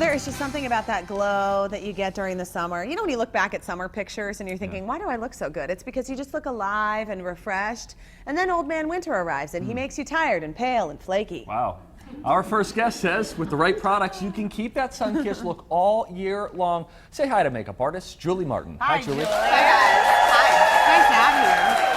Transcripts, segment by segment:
there is just something about that glow that you get during the summer. You know, when you look back at summer pictures and you're thinking, why do I look so good? It's because you just look alive and refreshed. And then old man winter arrives and he makes you tired and pale and flaky. Wow. Our first guest says, with the right products, you can keep that sun-kissed look all year long. Say hi to makeup artist Julie Martin. Hi, Julie. Hi, guys. Hi. Nice to have you.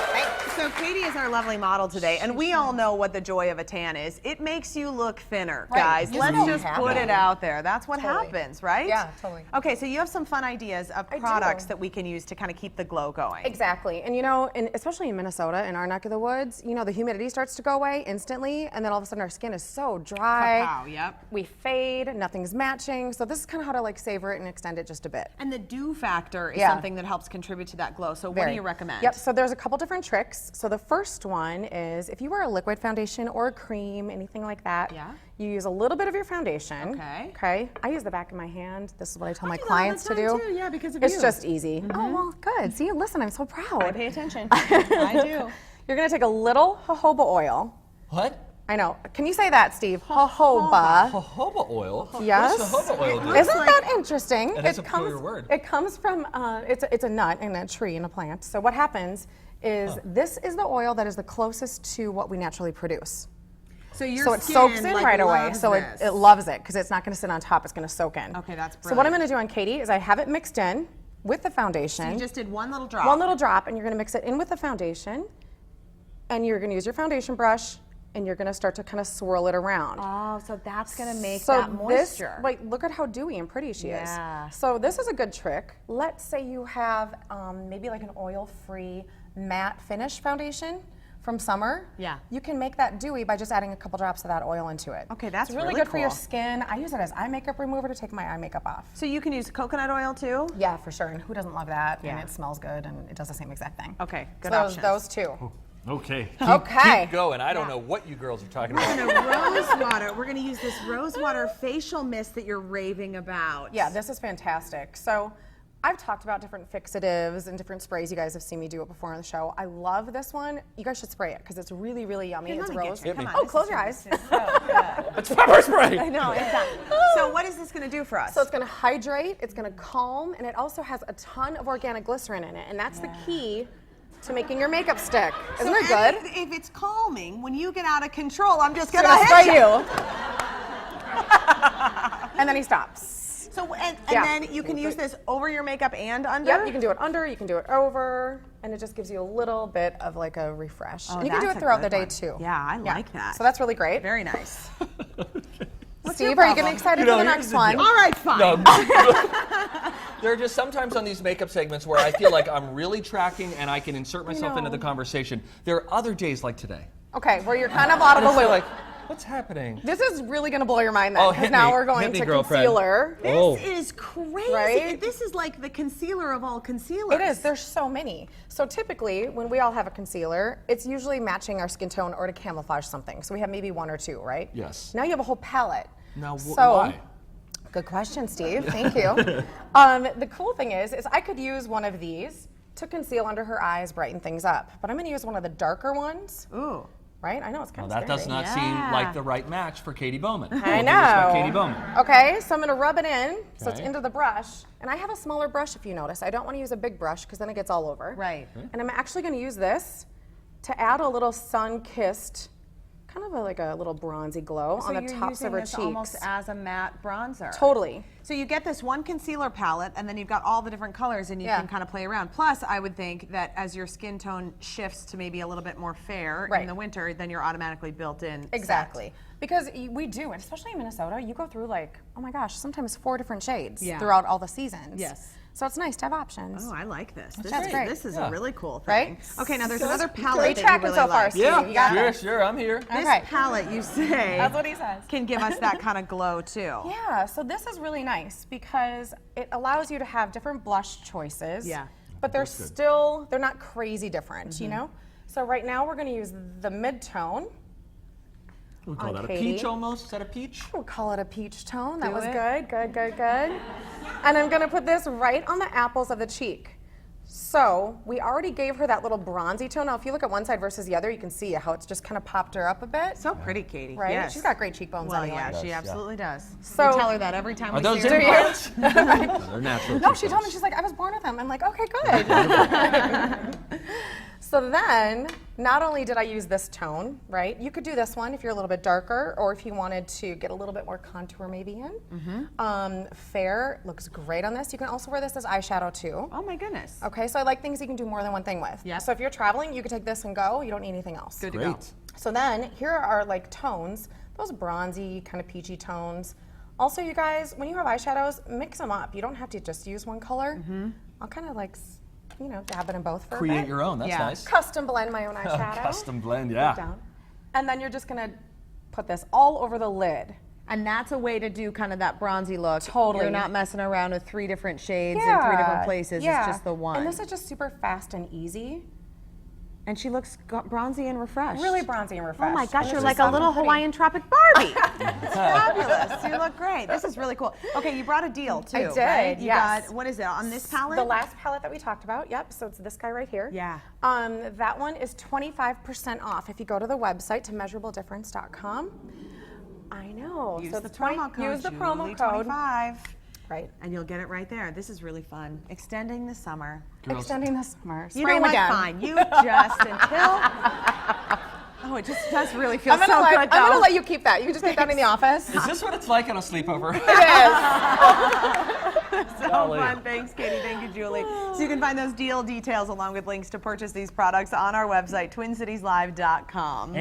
So Katie is our lovely model today, and we all know what the joy of a tan is. It makes you look thinner, guys. Let's just put it out there. That's what happens, right? Yeah, totally. Okay, so you have some fun ideas of products that we can use to kind of keep the glow going. Exactly. And you know, especially in Minnesota, in our neck of the woods, you know, the humidity starts to go away instantly, and then all of a sudden our skin is so dry. Wow, yep. We fade, nothing's matching. So this is kind of how to like savor it and extend it just a bit. And the dew factor is something that helps contribute to that glow. So what do you recommend? Yep, so there's a couple different tricks. So the first one is if you wear a liquid foundation or a cream, anything like that, you use a little bit of your foundation. Okay. I use the back of my hand. This is what I tell my clients to do. Too, yeah, because of it's just easy. Oh, well, good. See, listen, I'm so proud. I pay attention. I do. You're going to take a little jojoba oil. What? I know. Can you say that, Steve? Jojoba. Jojoba oil? Yes. What does jojoba oil do? Isn't that interesting? It is a peculiar word. It comes from, it's a nut and a tree and a plant. So what happens is this is the oil that is the closest to what we naturally produce. So your it soaks in right away. So it loves it because it's not going to sit on top. It's going to soak in. Okay, that's brilliant. So what I'm going to do on Katie is I have it mixed in with the foundation. So you just did one little drop. One little drop, and you're going to mix it in with the foundation, and you're going to use your foundation brush, and you're going to start to kind of swirl it around. Oh, so that's going to make that moisture. Wait, look at how dewy and pretty she is. So this is a good trick. Let's say you have maybe like an oil-free matte finish foundation from summer. Yeah. You can make that dewy by just adding a couple drops of that oil into it. Okay, that's it's really good for your skin. I use it as eye makeup remover to take my eye makeup off. So you can use coconut oil too? Yeah, for sure. And who doesn't love that? Yeah. And it smells good and it does the same exact thing. Okay, good so options. those two. Okay. Keep going. I don't know what you girls are talking about. We're going to rose water. We're going to use this rose water facial mist that you're raving about. Yeah, this is fantastic. So I've talked about different fixatives and different sprays. You guys have seen me do it before on the show. I love this one. You guys should spray it because it's really, really yummy. It's rose. Come on, oh, close your eyes. It's pepper spray. I know, exactly. So what is this going to do for us? So it's going to hydrate, it's going to calm, and it also has a ton of organic glycerin in it. And that's the key to making your makeup stick. Isn't it good? If it's calming, when you get out of control, I'm just going to hit spray you. And then he stops. So and then you can use this over your makeup and under? Yep, you can do it under, you can do it over, and it just gives you a little bit of like a refresh. Oh, and you can do it throughout the day too. Yeah, I like that. So that's really great. Very nice. Steve, are you getting excited for the next one? All right, fine. There are just sometimes on these makeup segments where I feel like I'm really tracking and I can insert myself into the conversation. There are other days like today. Okay, where you're kind of out of the loop. Like, what's happening? This is really going to blow your mind then. Oh, because now we're going to concealer. This is crazy. Right? This is like the concealer of all concealers. It is. There's so many. So typically, when we all have a concealer, it's usually matching our skin tone or to camouflage something. So we have maybe one or two, right? Yes. Now you have a whole palette. Now, why? Good question, Steve. Thank you. The cool thing is I could use one of these to conceal under her eyes, brighten things up. But I'm going to use one of the darker ones. Ooh. Right? I know, it's kind of that scary. does not seem like the right match for Katie Bowman. I know. Katie Bowman. Okay, so I'm going to rub it in, so it's into the brush. And I have a smaller brush, if you notice. I don't want to use a big brush, because then it gets all over. Right. And I'm actually going to use this to add a little sun-kissed, kind of like a little bronzy glow on the tops of her cheeks. So you're using this almost as a matte bronzer. Totally. So you get this one concealer palette, and then you've got all the different colors, and you can kind of play around. Plus, I would think that as your skin tone shifts to maybe a little bit more fair in the winter, then you're automatically built in. Exactly. Because we do, and especially in Minnesota, you go through like, oh my gosh, sometimes 4 different shades throughout all the seasons. Yes. So it's nice to have options. Oh, I like this. That's great. This is a really cool thing. Right? Okay, now there's another palette Great that tracking you really so far, like. Steve. Yeah, You got this. sure, I'm here. This palette, you say, That's what he says. can give us that kind of glow too. Yeah, so this is really nice because it allows you to have different blush choices. Yeah. But they're they're not crazy different, you know? So right now we're going to use the mid-tone. We call that a peach almost? Is that a peach? We'll call it a peach tone. That was good, good, good, good. And I'm going to put this right on the apples of the cheek. So we already gave her that little bronzy tone. Now, if you look at one side versus the other, you can see how it's just kind of popped her up a bit. So pretty, Katie. Right? Yes. She's got great cheekbones Well, anyway. yeah, she absolutely does. So- We tell her that every time Are we those see her. implants? No, they're natural. No, she told me, she's like, I was born with them. I'm like, okay, good. So then, not only did I use this tone, right? You could do this one if you're a little bit darker, or if you wanted to get a little bit more contour maybe in. Fair looks great on this. You can also wear this as eyeshadow too. Oh my goodness. Okay, so I like things you can do more than one thing with. Yeah. So if you're traveling, you could take this and go. You don't need anything else. Good to go. Great. So then, here are like tones, those bronzy, kind of peachy tones. Also, you guys, when you have eyeshadows, mix them up. You don't have to just use one color. I'll kind of like, you know, dab it in both for a Create bit. your own. That's Yeah. nice. Custom blend my own eyeshadow. Custom blend, yeah. Down. And then you're just gonna put this all over the lid. And that's a way to do kind of that bronzy look. Totally. You're not messing around with 3 different shades in 3 different places. It's just the one. And this is just super fast and easy. And she looks bronzy and refreshed. Really bronzy and refreshed. Oh my gosh, And you're it's like just a little so pretty. Hawaiian tropic Barbie. It's fabulous. You look great. This is really cool. Okay, you brought a deal too. I did, Right? You yes. got, what is it, on this palette? The last palette that we talked about, yep, so it's this guy right here. Yeah. That one is 25% off if you go to the website to measurablедifference.com. I know. Use so the it's promo code. Use the promo Julie code. 25. Right. And you'll get it right there. This is really fun. Extending the summer. Girls, Extending the summer. You Spray know 'em what? again. Fine. You just until. Oh, it just does really feel I'm gonna, so let, good, I'm though. gonna let you keep that. You can just keep that in the office. is this what it's like on a sleepover? It is. So Golly. fun. Thanks, Katie. Thank you, Julie. So you can find those deal details along with links to purchase these products on our website, twincitieslive.com.